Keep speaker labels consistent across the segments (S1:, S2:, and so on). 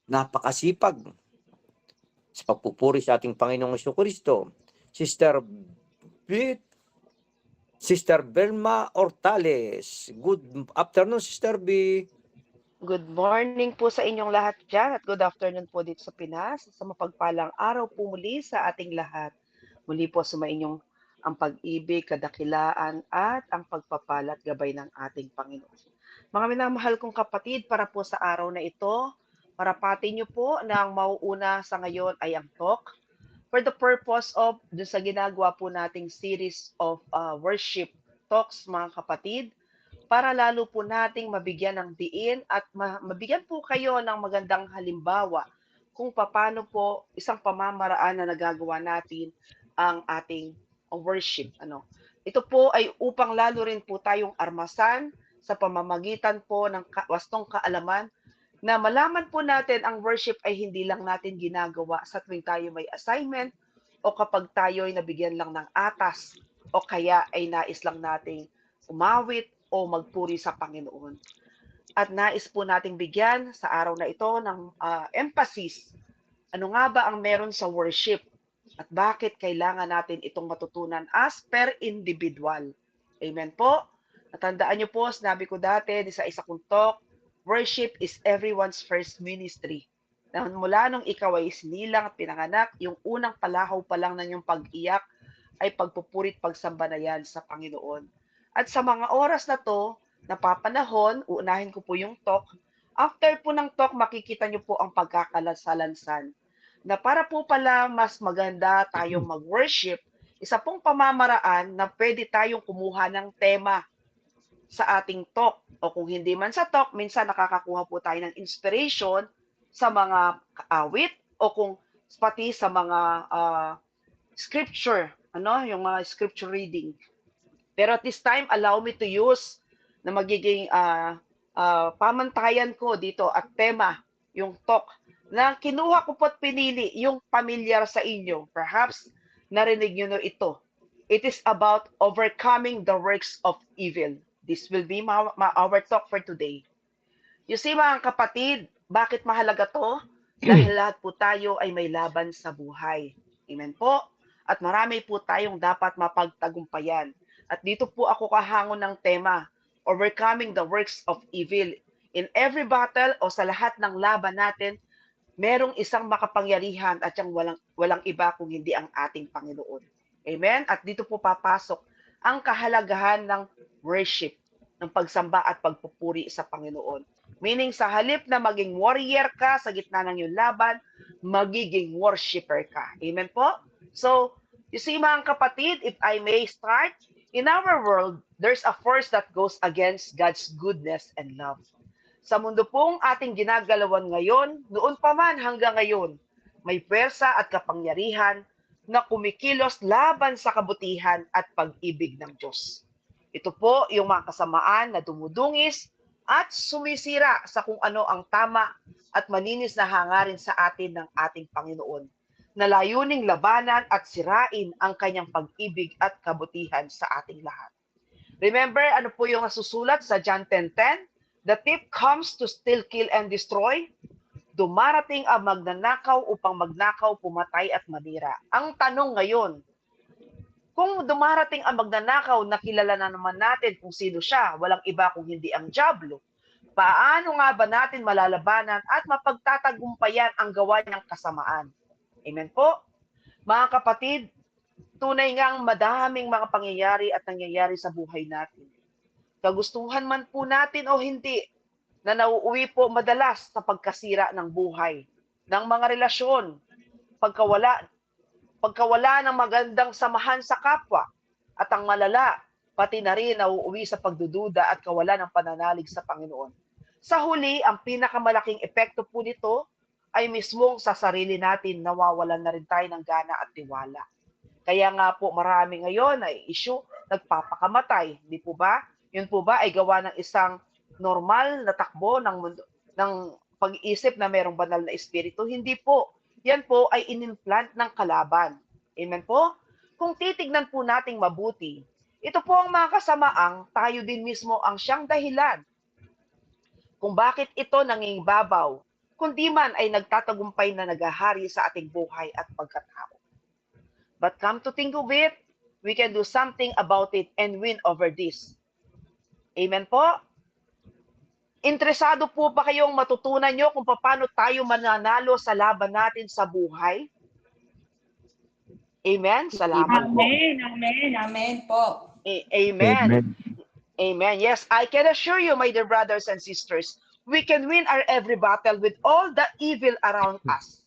S1: napakasipag sa pagpupuri sa ating Panginoong Jesucristo. Sister Belma Ortales. Good afternoon, Sister B.
S2: Good morning po sa inyong lahat dyan at good afternoon po dito sa Pinas. Sa mapagpalang araw po muli sa ating lahat. Muli po sumainyong ang pag-ibig, kadakilaan at ang pagpapalat gabay ng ating Panginoon. Mga minamahal kong kapatid, para po sa araw na ito, marapati niyo po na ang mauuna sa ngayon ay ang talk for the purpose of dun sa ginagawa po nating series of worship talks, mga kapatid, para lalo po nating mabigyan ng diin at mabigyan po kayo ng magandang halimbawa kung paano po isang pamamaraan na nagagawa natin ang ating worship. Ito po ay upang lalo rin po tayong armasan sa pamamagitan po ng wastong kaalaman na malaman po natin ang worship ay hindi lang natin ginagawa sa tuwing tayo may assignment o kapag tayo ay nabigyan lang ng atas o kaya ay nais lang nating umawit o magpuri sa Panginoon. At nais po nating bigyan sa araw na ito ng emphasis. Ano nga ba ang meron sa worship? At bakit kailangan natin itong matutunan as per individual? Amen po? Natandaan niyo po, sinabi ko dati sa isa kong talk, worship is everyone's first ministry. Na mula nung ikaw ay sinilang at pinanganak, yung unang palahaw pa lang ng yung pag-iyak ay pagpupurit pagsamba na yan sa Panginoon. At sa mga oras na to, napapanahon, uunahin ko po yung talk. After po ng talk, makikita niyo po ang pagkakalansan na para po pala mas maganda tayong mag-worship, isa pong pamamaraan na pwede tayong kumuha ng tema sa ating talk. O kung hindi man sa talk, minsan nakakakuha po tayo ng inspiration sa mga awit o kung pati sa mga scripture, yung mga scripture reading. Pero at this time, allow me to use na magiging pamantayan ko dito at tema, yung talk, na kinuha ko po't pinili yung pamilyar sa inyo. Perhaps narinig nyo na ito. It is about overcoming the works of evil. This will be our talk for today. You see, mga kapatid, bakit mahalaga to? Dahil lahat po tayo ay may laban sa buhay. Amen po? At marami po tayong dapat mapagtagumpayan. At dito po ako kahangon ng tema, overcoming the works of evil. In every battle o sa lahat ng laban natin, merong isang makapangyarihan at yung walang iba kung hindi ang ating Panginoon. Amen? At dito po papasok ang kahalagahan ng worship, ng pagsamba at pagpupuri sa Panginoon. Meaning sa halip na maging warrior ka sa gitna ng iyong laban, magiging worshiper ka. Amen po? So, you see mga kapatid, if I may start, in our world, there's a force that goes against God's goodness and love. Sa mundo pong ating ginagalawan ngayon, noon pa man hanggang ngayon, may pwersa at kapangyarihan na kumikilos laban sa kabutihan at pag-ibig ng Diyos. Ito po yung mga kasamaan na dumudungis at sumisira sa kung ano ang tama at maninis na hangarin sa atin ng ating Panginoon, na layuning labanan at sirain ang kanyang pag-ibig at kabutihan sa ating lahat. Remember, ano po yung nasusulat sa John 10:10? The thief comes to steal, kill, and destroy. Dumarating ang magnanakaw upang magnakaw, pumatay at manira. Ang tanong ngayon, kung dumarating ang magnanakaw na kilala na naman natin kung sino siya, walang iba kung hindi ang dyablo, paano nga ba natin malalabanan at mapagtatagumpayan ang gawa niyang kasamaan? Amen po? Mga kapatid, tunay ngang madaming mga pangyayari at nangyayari sa buhay natin. Kagustuhan man po natin o hindi, na nauuwi po madalas sa pagkasira ng buhay, ng mga relasyon, pagkawala ng magandang samahan sa kapwa, at ang malala, pati na rin nauuwi sa pagdududa at kawalan ng pananalig sa Panginoon. Sa huli, ang pinakamalaking epekto po nito ay mismong sa sarili natin, nawawalan na rin tayo ng gana at tiwala. Kaya nga po marami ngayon ay issue, nagpapakamatay, di po ba? Yun po ba ay gawa ng isang normal na takbo ng mundo, ng pag-iisip na mayroong banal na espiritu? Hindi po. Yan po ay inimplant ng kalaban. Amen po? Kung titignan po nating mabuti, ito po ang mga kasamaang tayo din mismo ang siyang dahilan kung bakit ito nangingibabaw kundi man ay nagtatagumpay na nagahari sa ating buhay at pagkatao. But come to think of it, we can do something about it and win over this. Amen po? Interesado po ba kayong matutunan nyo kung paano tayo mananalo sa laban natin sa buhay? Amen? Salamat po.
S3: Amen, amen, amen po.
S2: Amen.
S1: Amen.
S2: Amen. Yes, I can assure you, my dear brothers and sisters, we can win our every battle with all the evil around us.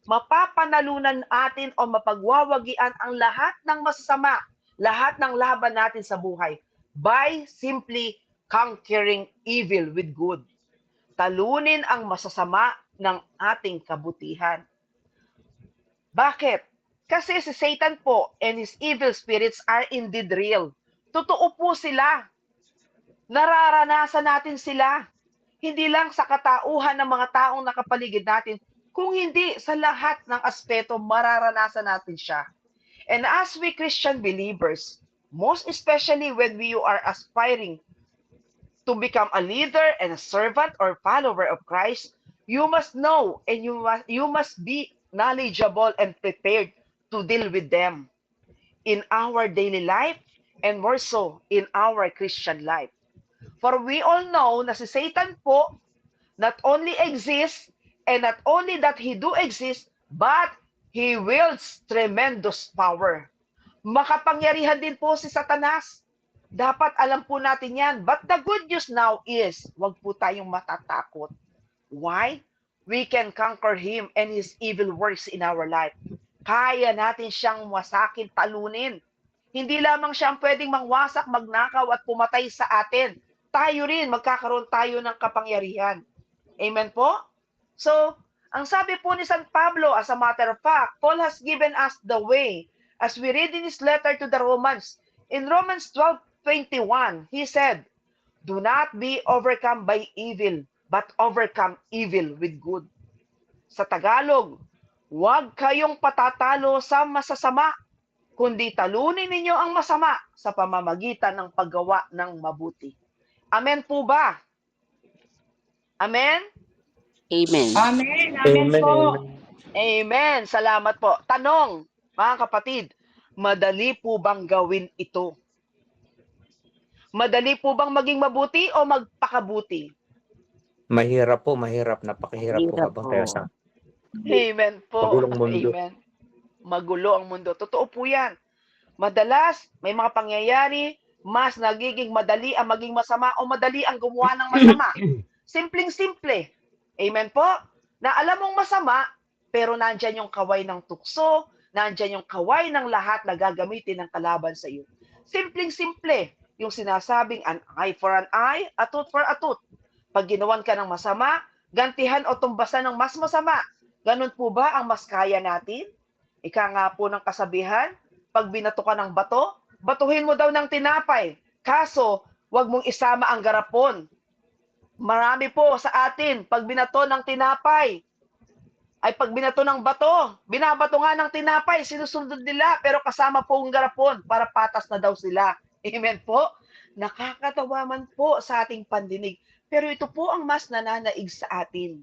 S2: Mapapanalunan natin o mapagwawagian ang lahat ng masama, lahat ng laban natin sa buhay by simply conquering evil with good. Talunin ang masasama ng ating kabutihan. Bakit? Kasi si Satan po and his evil spirits are indeed real. Totoo po sila. Nararanasan natin sila. Hindi lang sa katauhan ng mga taong nakapaligid natin, kung hindi sa lahat ng aspeto mararanasan natin siya. And as we Christian believers, most especially when we are aspiring to become a leader and a servant or follower of Christ, you must know and you must be knowledgeable and prepared to deal with them in our daily life and more so in our Christian life. For we all know na si Satan po not only exists and not only that he do exist, but he wields tremendous power. Makapangyarihan din po si Satanas. Dapat alam po natin yan. But the good news now is, wag po tayong matatakot. Why? We can conquer him and his evil works in our life. Kaya natin siyang wasakin, talunin. Hindi lamang siyang pwedeng mangwasak, magnakaw at pumatay sa atin. Tayo rin, magkakaroon tayo ng kapangyarihan. Amen po? So, ang sabi po ni San Pablo, as a matter of fact, Paul has given us the way. As we read in his letter to the Romans, in Romans 12:21, he said, "Do not be overcome by evil, but overcome evil with good." Sa Tagalog, huwag kayong patatalo sa masasama, kundi talunin ninyo ang masama sa pamamagitan ng paggawa ng mabuti. Amen po ba? Amen?
S4: Amen.
S3: Amen, amen po.
S2: Amen. Salamat po. Tanong, mga kapatid, madali po bang gawin ito? Madali po bang maging mabuti o magpakabuti?
S1: Mahirap po, mahirap. Napakahirap po
S4: Mahirap
S1: habang
S4: po.
S1: tayo sa
S2: Amen po.
S1: magulong mundo.
S2: Amen. Magulo ang mundo. Totoo po yan. Madalas, may mga pangyayari, mas nagiging madali ang maging masama o madali ang gumawa ng masama. Simpleng-simple. Amen po? Na alam mong masama, pero nandyan yung kaway ng tukso, nandyan yung kaway ng lahat na gagamitin ng kalaban sa iyo. Simpleng-simple. Yung sinasabing an eye for an eye, a tooth for a tooth. Pag ginawan ka ng masama, gantihan o tumbasan ng mas masama. Ganun po ba ang mas kaya natin? Ika nga po ng kasabihan, pag binato ka ng bato, batuhin mo daw ng tinapay. Kaso, wag mong isama ang garapon. Marami po sa atin, pag binato ng tinapay, ay pag binato ng bato, binabato nga ng tinapay, sinusunod nila, pero kasama po ang garapon para patas na daw sila. Amen po? Nakakatawa man po sa ating pandinig, pero ito po ang mas nananaig sa atin.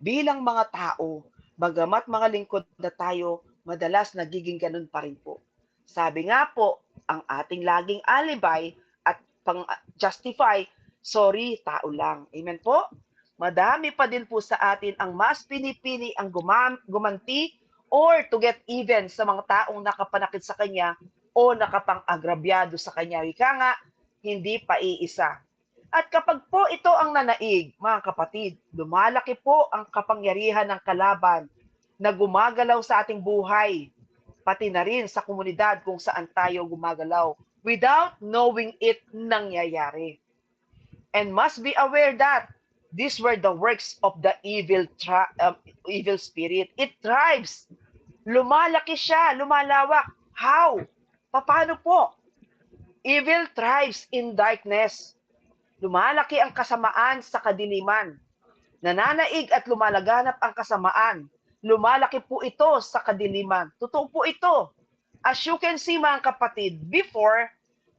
S2: Bilang mga tao, bagamat mga lingkod na tayo, madalas nagiging ganun pa rin po. Sabi nga po, ang ating laging alibay at pang-justify, sorry, tao lang. Amen po? Madami pa din po sa atin ang mas pinipili ang gumanti or to get even sa mga taong nakapanakit sa kanya o nakapang-agrabyado sa kanya. Ika nga, hindi pa iisa. At kapag po ito ang nanaig, mga kapatid, lumalaki po ang kapangyarihan ng kalaban na gumagalaw sa ating buhay, pati na rin sa komunidad kung saan tayo gumagalaw without knowing it nangyayari. And must be aware that these were the works of the evil spirit. It thrives. Lumalaki siya, lumalawak. How? Paano po? Evil thrives in darkness. Lumalaki ang kasamaan sa kadiliman. Nananaig at lumalaganap ang kasamaan. Lumalaki po ito sa kadiliman. Totoo po ito. As you can see, mga kapatid, before,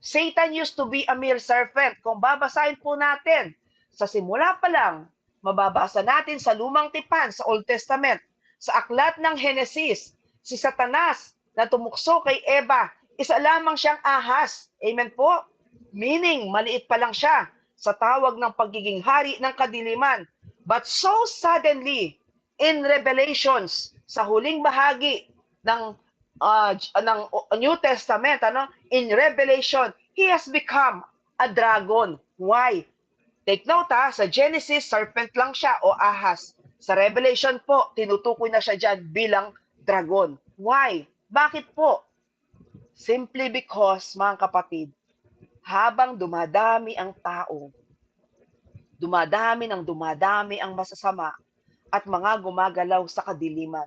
S2: Satan used to be a mere serpent. Kung babasahin po natin, sa simula pa lang, mababasa natin sa Lumang Tipan, sa Old Testament, sa aklat ng Genesis, si Satanas na tumukso kay Eva, isa lamang siyang ahas. Amen po? Meaning, maliit pa lang siya sa tawag ng pagiging hari ng kadiliman. But so suddenly, in Revelations, sa huling bahagi ng New Testament, in Revelation, he has become a dragon. Why? Take note sa Genesis, serpent lang siya o ahas. Sa Revelation po, tinutukoy na siya dyan bilang dragon. Why? Bakit po? Simply because, mga kapatid, habang dumadami ang tao, dumadami ang masasama at mga gumagalaw sa kadiliman,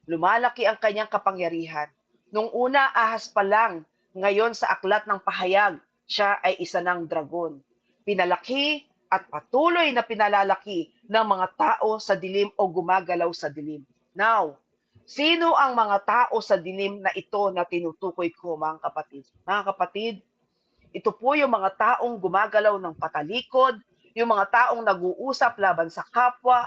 S2: lumalaki ang kanyang kapangyarihan. Nung una, ahas pa lang. Ngayon, sa aklat ng pahayag, siya ay isa ng dragon. Pinalaki at patuloy na pinalalaki ng mga tao sa dilim o gumagalaw sa dilim. Now, sino ang mga tao sa dilim na ito na tinutukoy ko, mga kapatid? Mga kapatid, ito po yung mga taong gumagalaw ng patalikod, yung mga taong nag-uusap laban sa kapwa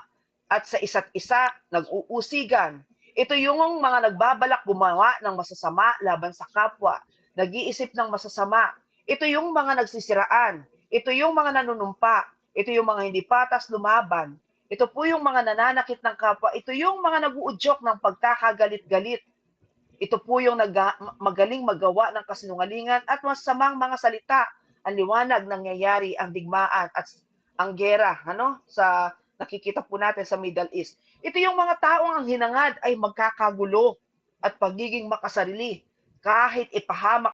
S2: at sa isa't isa nag-uusigan. Ito yung mga nagbabalak gumawa ng masasama laban sa kapwa, nag-iisip ng masasama. Ito yung mga nagsisiraan. Ito yung mga nanunumpa. Ito yung mga hindi patas lumaban. Ito po yung mga nananakit ng kapwa. Ito yung mga nag-uudyok ng pagkakagalit-galit. Ito po yung magaling magawa ng kasinungalingan at masamang mga salita. Ang liwanag nangyayari ang digmaan at ang gera, sa nakikita po natin sa Middle East. Ito yung mga taong ang hinangad ay magkakagulo at pagiging makasarili. Kahit ipahamak